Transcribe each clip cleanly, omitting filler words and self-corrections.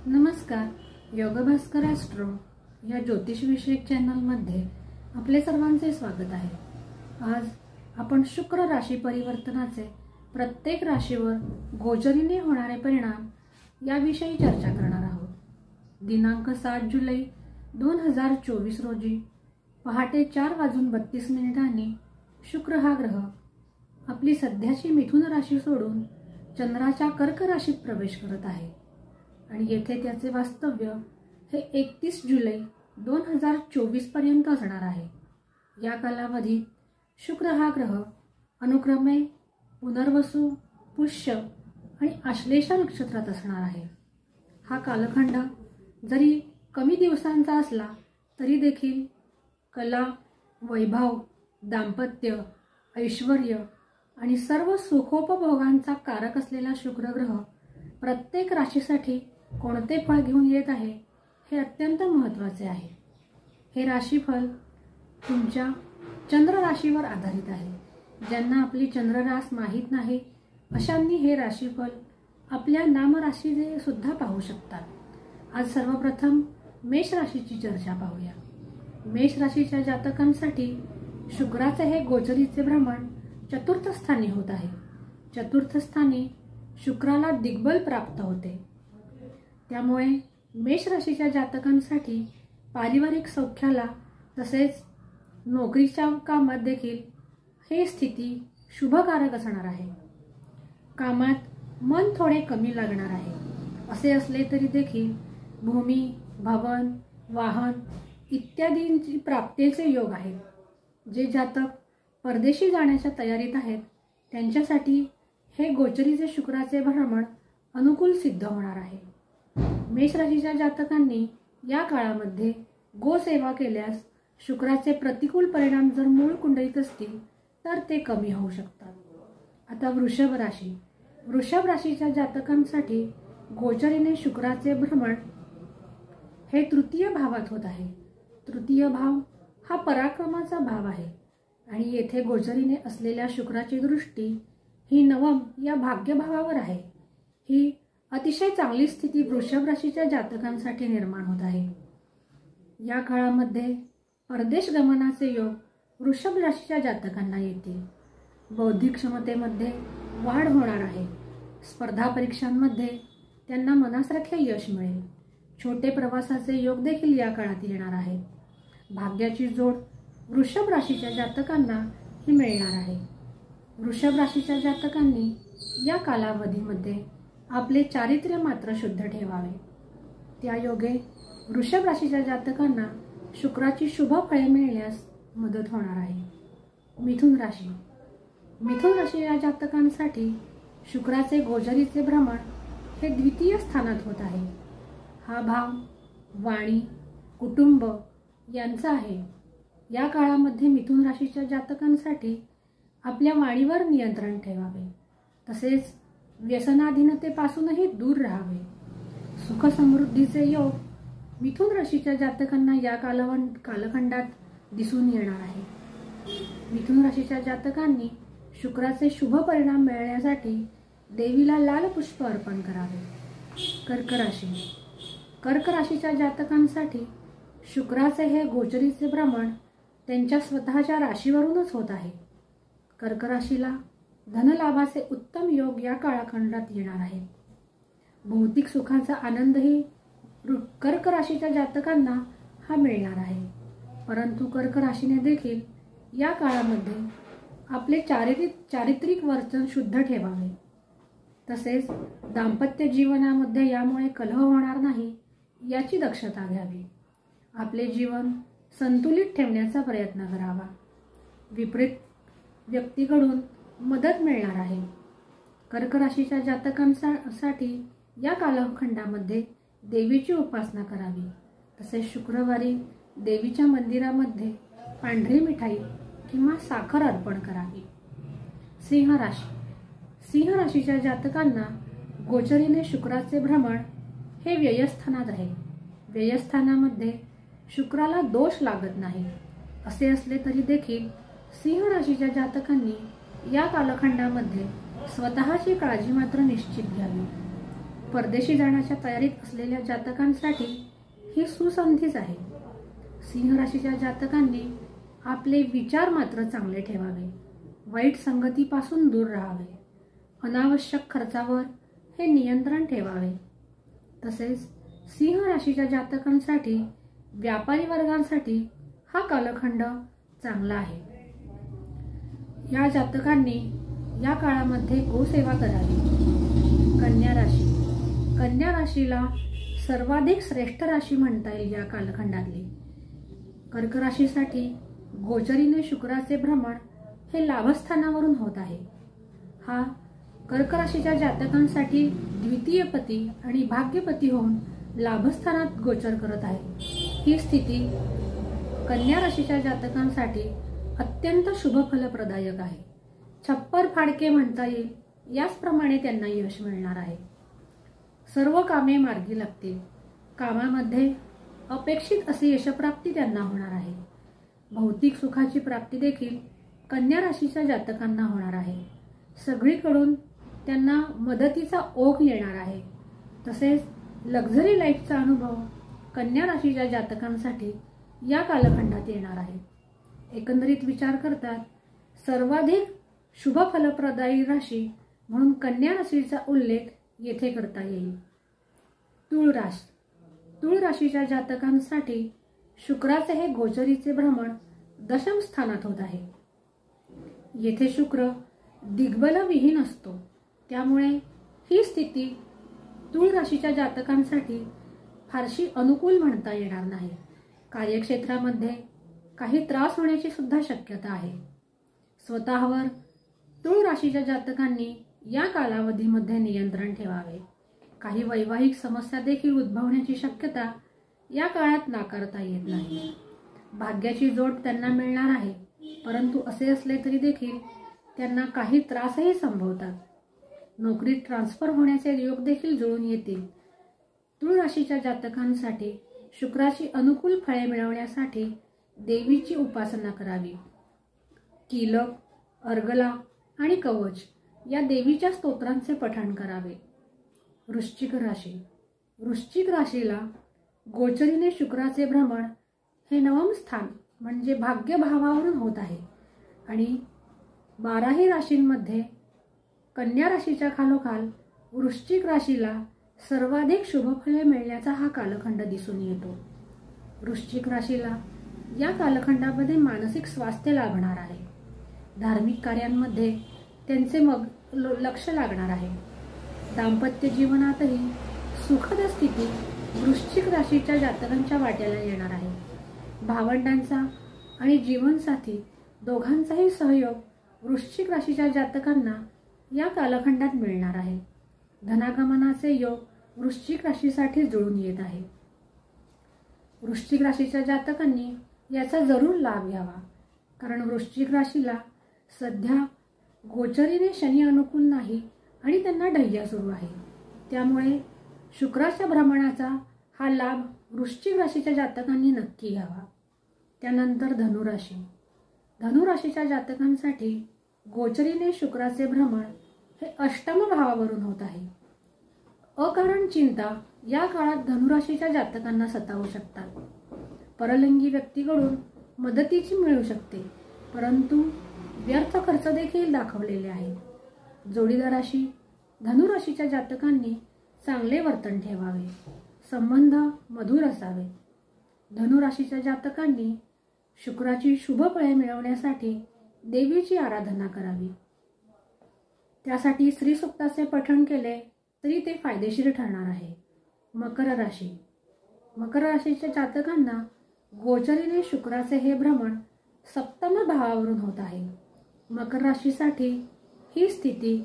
नमस्कार. योगभास्कर ॲस्ट्रो या ज्योतिषविषयक चॅनलमध्ये आपले सर्वांचे स्वागत आहे. आज आपण शुक्र राशी परिवर्तनाचे प्रत्येक राशीवर गोचरीने होणारे परिणाम याविषयी चर्चा करणार आहोत. दिनांक 7 जुलै 2024 रोजी पहाटे 4:32 शुक्र हा ग्रह आपली सध्याची मिथुन राशी सोडून चंद्राच्या कर्क राशीत प्रवेश करत आहे आणि येथे त्याचे वास्तव्य हे 31 जुलै 2024 पर्यंत असणार आहे. या कालावधीत शुक्र हा ग्रह अनुक्रमे पुनर्वसू, पुष्य आणि आश्लेषा नक्षत्रात असणार आहे. हा कालखंड जरी कमी दिवसांचा असला तरी देखील कला, वैभव, दाम्पत्य, ऐश्वर्य आणि सर्व सुखोपभोगांचा कारक असलेला शुक्र ग्रह प्रत्येक राशीसाठी कोणते फळ घेऊन येत आहे हे अत्यंत महत्त्वाचे आहे. हे राशीफल तुमच्या चंद्र राशीवर आधारित आहे. ज्यांना आपली चंद्ररास माहीत नाही अशांनी हे राशीफल आपल्या नामराशीने सुद्धा पाहू शकतात. आज सर्वप्रथम मेष राशीची चर्चा पाहूया. मेष राशीच्या जातकांसाठी शुक्राचे हे गोचरीचे भ्रमण चतुर्थ स्थानी होत आहे. चतुर्थ स्थानी शुक्राला दिग्बल प्राप्त होते. त्यामुळे मेष राशीच्या जातकांसाठी पारिवारिक सौख्याला तसेच नोकरीच्या कामात देखील हे स्थिती शुभकारक असणार आहे. कामात मन थोडे कमी लागणार आहे. असे असले तरी देखील भूमी, भवन, वाहन इत्यादींची प्राप्तीचे योग आहेत. जे जातक परदेशी जाण्याच्या तयारीत आहेत त्यांच्यासाठी हे गोचरीचे शुक्राचे भ्रमण अनुकूल सिद्ध होणार आहे. मेष राशीच्या जातकांनी या काळामध्ये गोसेवा केल्यास शुक्राचे प्रतिकूल परिणाम जर मूळ कुंडलीत असतील तर ते कमी होऊ शकतात. आता वृषभ राशी. वृषभ राशीच्या जातकांसाठी गोचरीने शुक्राचे भ्रमण हे तृतीय भावात होत आहे. तृतीय भाव हा पराक्रमाचा भाव आहे आणि येथे गोचरीने असलेल्या शुक्राची दृष्टी ही नवम या भाग्यभावावर आहे. ही अतिशय चांगली स्थिती वृषभ राशीच्या जातकांसाठी निर्माण होत आहे. या काळामध्ये परदेश गमनाचे योग वृषभ राशीच्या जातकांना येतील. बौद्धिक क्षमतेमध्ये वाढ होणार आहे. स्पर्धा परीक्षांमध्ये त्यांना मनासारखे यश मिळेल. छोटे प्रवासाचे योग देखील या काळात येणार आहेत. भाग्याची जोड वृषभ राशीच्या जातकांना ही मिळणार आहे. वृषभ राशीच्या जातकांनी या कालावधीमध्ये आपले चारित्र्य मात्र शुद्ध ठेवावे. त्या योगे वृषभ राशीच्या जातकांना शुक्राची शुभ फळे मिळण्यास मदत होणार आहे. मिथुन राशी. मिथुन राशी या जातकांसाठी शुक्राचे गोचरीचे भ्रमण हे द्वितीय स्थानात होत आहे. हा भाव वाणी, कुटुंब यांचा आहे. या काळामध्ये मिथुन राशीच्या जातकांसाठी आपल्या वाणीवर नियंत्रण ठेवावे. तसेच व्यसनाधीनतेपासूनही दूर राहावे. सुख समृद्धीचे योग मिथुन राशीच्या जातकांना या कालखंडात दिसून येणार आहे. मिथुन राशीच्या जातकांनी शुक्राचे शुभ परिणाम मिळण्यासाठी देवीला लाल पुष्प अर्पण करावे. कर्क राशी. कर्क राशीच्या जातकांसाठी शुक्राचे हे गोचरीचे भ्रमण त्यांच्या स्वतःच्या राशीवरूनच होत आहे. कर्क राशीला धनलाभाचे उत्तम योग या काळखंडात येणार आहेत. भौतिक सुखाचा आनंदही कर्क राशीच्या जातकांना हा मिळणार आहे. परंतु कर्क राशीने देखील या काळामध्ये आपले चारित्रिक वर्तन शुद्ध ठेवावे. तसेच दाम्पत्य जीवनामध्ये यामुळे कलह होणार नाही याची दक्षता घ्यावी. आपले जीवन संतुलित ठेवण्याचा प्रयत्न करावा. विपरीत व्यक्तीकडून मदत मिळणार आहे. कर्क राशीच्या जातकांसाठी या कालखंडामध्ये देवीची उपासना करावी. तसेच शुक्रवारी देवीच्या मंदिरामध्ये पांढरी मिठाई किंवा साखर अर्पण करावी. सिंह राशी. सिंह राशीच्या जातकांना गोचरीने शुक्राचे भ्रमण हे व्ययस्थानात आहे. व्ययस्थानामध्ये शुक्राला दोष लागत नाही. असे असले तरी देखील सिंह राशीच्या जातकांनी या कालखंडामध्ये स्वतःची काळजी मात्र निश्चित घ्यावी. परदेशी जाण्याच्या तयारीत असलेल्या जातकांसाठी ही सुसंधीच आहे. सिंह राशीच्या जातकांनी आपले विचार मात्र चांगले ठेवावे, वाईट संगतीपासून दूर राहावे, अनावश्यक खर्चावर हे नियंत्रण ठेवावे. तसेच सिंह राशीच्या जातकांसाठी व्यापारी वर्गांसाठी हा कालखंड चांगला आहे. या जातकांनी या काळामध्ये गोसेवा करावी. कन्या राशीला सर्वाधिक श्रेष्ठ राशी म्हणता येईल या कालखंडातली. कर्क राशीसाठी गोचरीने शुक्राचे भ्रमण हे लाभस्थानावरून होत आहे. हा कर्क राशीच्या जातकांसाठी द्वितीय पती आणि भाग्यपती होऊन लाभस्थानात गोचर करत आहे. ही स्थिती कन्या राशीच्या जातकांसाठी अत्यंत शुभ फलप्रदायक आहे. छप्पर फाडके म्हणता येईल, याचप्रमाणे त्यांना यश मिळणार आहे. सर्व कामे मार्गी लागतील. कामामध्ये अपेक्षित अशी यशप्राप्ती त्यांना होणार आहे. भौतिक सुखाची प्राप्ती देखील कन्या राशीच्या जातकांना होणार आहे. सगळीकडून त्यांना मदतीचा ओघ येणार आहे. तसेच लक्झरी लाईफचा अनुभव कन्या राशीच्या जातकांसाठी या कालखंडात येणार आहे. एकंदरीत विचार करतात सर्वाधिक शुभ फलप्रदायी राशी म्हणून कन्या राशीचा उल्लेख येथे करता येईल. तुळ राशीच्या जातकांसाठी शुक्राचे हे गोचरीचे भ्रमण दशम स्थानात होत आहे. येथे शुक्र दिग्बलविहीन असतो, त्यामुळे ही स्थिती तुळ राशीच्या जातकांसाठी फारशी अनुकूल म्हणता येणार नाही. कार्यक्षेत्रामध्ये काही त्रास होण्याची सुद्धा शक्यता आहे. स्वतःवर तुळ राशीच्या जातकांनी या कालावधीमध्ये नियंत्रण ठेवावे. काही वैवाहिक समस्या देखील उद्भवण्याची शक्यता या काळात नाकारता येत नाही. भाग्याची जोड त्यांना मिळणार आहे, परंतु असे असले तरी देखील त्यांना काही त्रासही संभवतात. नोकरीत ट्रान्सफर होण्याचे योग देखील जुळून येतील. तुळ राशीच्या जातकांसाठी शुक्राची अनुकूल फळे मिळवण्यासाठी देवीची उपासना करावी. कीलक, अर्गला आणि कवच या देवीच्या स्तोत्रांचे पठण करावे. वृश्चिक राशीला गोचरीने शुक्राचे भ्रमण हे नवम स्थान म्हणजे भाग्यभावावरून होत आहे आणि 12ही राशींमध्ये कन्या राशीच्या खालोखाल वृश्चिक राशीला सर्वाधिक शुभफले मिळण्याचा हा कालखंड दिसून येतो. वृश्चिक राशीला या कालखंडामध्ये मानसिक स्वास्थ्य लाभणार आहे. धार्मिक कार्यांमध्ये त्यांचे लक्ष लागणार आहे. दाम्पत्य जीवनातही सुखद स्थिती वृश्चिक राशीच्या जातकांच्या वाट्याला येणार आहे. भावंडांचा आणि जीवनसाथी दोघांचाही सहयोग वृश्चिक राशीच्या जातकांना या कालखंडात मिळणार आहे. धनागमनाचे योग वृश्चिक राशीसाठी जुळून येत आहे. वृश्चिक राशीच्या जातकांनी याचा जरूर लाभ घ्यावा, कारण वृश्चिक राशीला सध्या गोचरीने शनी अनुकूल नाही आणि त्यांना ढय्या सुरू आहे. त्यामुळे शुक्राच्या भ्रमणाचा हा लाभ वृश्चिक राशीच्या जातकांनी नक्की घ्यावा. त्यानंतर धनुराशीच्या जातकांसाठी गोचरीने शुक्राचे भ्रमण हे अष्टम भावावरून होत आहे. अकारण चिंता या काळात धनुराशीच्या जातकांना सतावू शकतात. परलिंगी व्यक्तीकडून मदतीची मिळू शकते, परंतु व्यर्थ खर्च देखील दाखवलेले आहे. जोडीदाराशी धनुराशीच्या जातकांनी चांगले वर्तन ठेवावे. संबंध मधुर असावे. धनुराशीच्या जातकांनी शुक्राची शुभ फळे मिळवण्यासाठी देवीची आराधना करावी. त्यासाठी श्री सूक्ताचे पठण केले तरी ते फायदेशीर ठरणार आहे. मकर राशीच्या जातकांना गोचरीने शुक्राचे हे भ्रमण सप्तम भावावरून होत आहे. मकर राशीसाठी ही स्थिती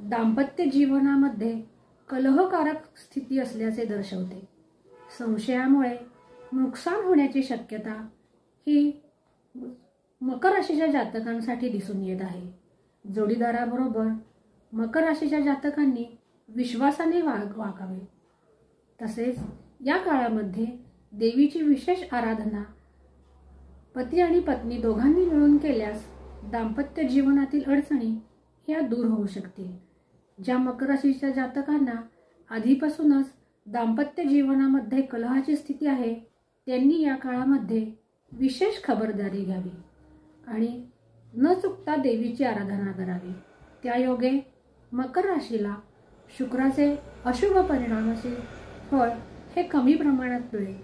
दाम्पत्य जीवनामध्ये कलहकारक स्थिती असल्याचे दर्शवते. संशयामुळे नुकसान होण्याची शक्यता ही मकर राशीच्या जातकांसाठी दिसून येत आहे. जोडीदाराबरोबर मकर राशीच्या जातकांनी विश्वासाने वागावे. तसेच या काळामध्ये देवीची विशेष आराधना पती आणि पत्नी दोघांनी मिळून केल्यास दाम्पत्य जीवनातील अडचणी ह्या दूर होऊ शकतील. ज्या मकर राशीच्या जातकांना आधीपासूनच दाम्पत्य जीवनामध्ये कलहाची स्थिती आहे त्यांनी या काळामध्ये विशेष खबरदारी घ्यावी आणि न चुकता देवीची आराधना करावी। त्यायोगे मकर राशीला शुक्राचे अशुभ परिणामाचे फळ हे कमी प्रमाणात मिळेल।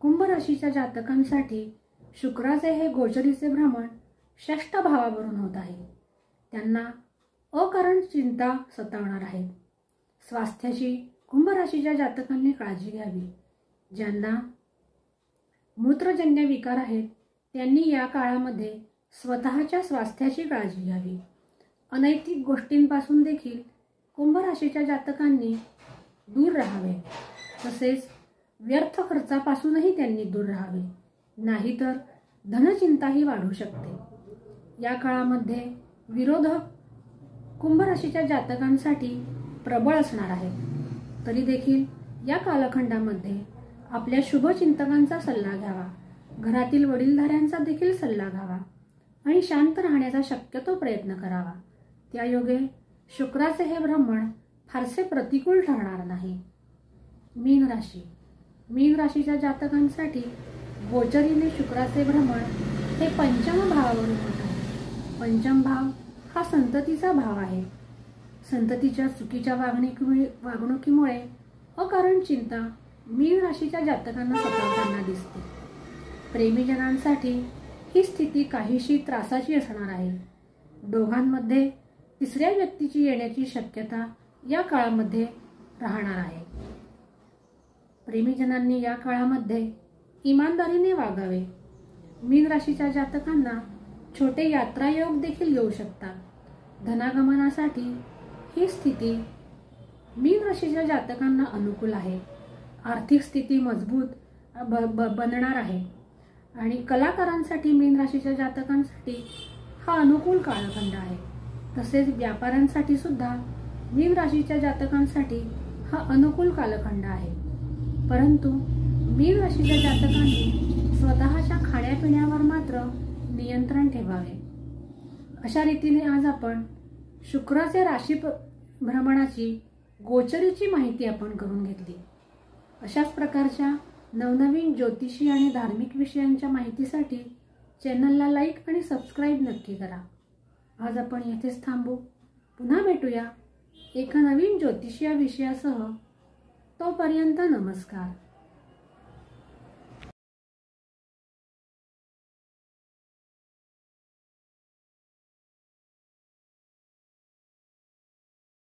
कुंभ राशीच्या जातकांसाठी शुक्राचे हे गोचरीचे भ्रमण षष्ठ भावावरून होत आहे। त्यांना अकारण चिंता सतावणार आहे। स्वास्थ्याची कुंभ राशीच्या जातकांनी काळजी घ्यावी। ज्यांना मूत्रजन्य विकार आहेत त्यांनी या काळामध्ये स्वतःच्या स्वास्थ्याची काळजी घ्यावी। अनैतिक गोष्टींपासून देखील कुंभ राशीच्या जातकांनी दूर राहावे। तसेच व्यर्थ खर्चापासूनही त्यांनी दूर राहावे, नाहीतर धनचिंताही वाढू शकते। या काळामध्ये विरोधक कुंभ राशीच्या जातकांसाठी प्रबळ असणार आहे। तरी देखील या कालखंडामध्ये आपल्या शुभचिंतकांचा सल्ला घ्यावा, घरातील वडीलधाऱ्यांचा देखील सल्ला घ्यावा आणि शांत राहण्याचा शक्यतो प्रयत्न करावा। त्यायोगे शुक्राचे हे भ्रमण फारसे प्रतिकूल ठरणार नाही। मीन राशीच्या जातकांसाठी गोचरीने शुक्राचे भ्रमण हे पंचम भावावरून होत आहे। पंचम भाव हा संततीचा भाव आहे। संततीच्या चुकीच्या वागणुकीमुळे अकारण चिंता मीन राशीच्या जातकांना सतावताना दिसते। प्रेमीजनांसाठी ही स्थिती काहीशी त्रासाची असणार आहे। दोघांमध्ये तिसऱ्या व्यक्तीची येण्याची शक्यता या काळामध्ये राहणार आहे। प्रेमीजनांनी या काळामध्ये इमानदारीने वागावे। मीन राशीच्या जातकांना छोटे यात्रायोग देखील येऊ शकतात। धनागमनासाठी ही स्थिती मीन राशीच्या जातकांना अनुकूल आहे। आर्थिक स्थिती मजबूत बनणार आहे आणि कलाकारांसाठी मीन राशीच्या जातकांसाठी हा अनुकूल कालखंड आहे। तसेच व्यापाऱ्यांसाठी सुद्धा मीन राशीच्या जातकांसाठी हा अनुकूल कालखंड आहे। परंतु मीन राशीच्या जातकांनी स्वतःच्या खाण्यापिण्यावर मात्र नियंत्रण ठेवावे। अशा रीतीने आज आपण शुक्राचे राशी भ्रमणाची गोचरीची माहिती आपण करून घेतली। अशाच प्रकारच्या नवनवीन ज्योतिषी आणि धार्मिक विषयांच्या माहितीसाठी चॅनलला लाईक आणि सबस्क्राईब नक्की करा। आज आपण येथेच थांबू। पुन्हा भेटूया एका नवीन ज्योतिषीय विषयासह। तोपर्यंत नमस्कार।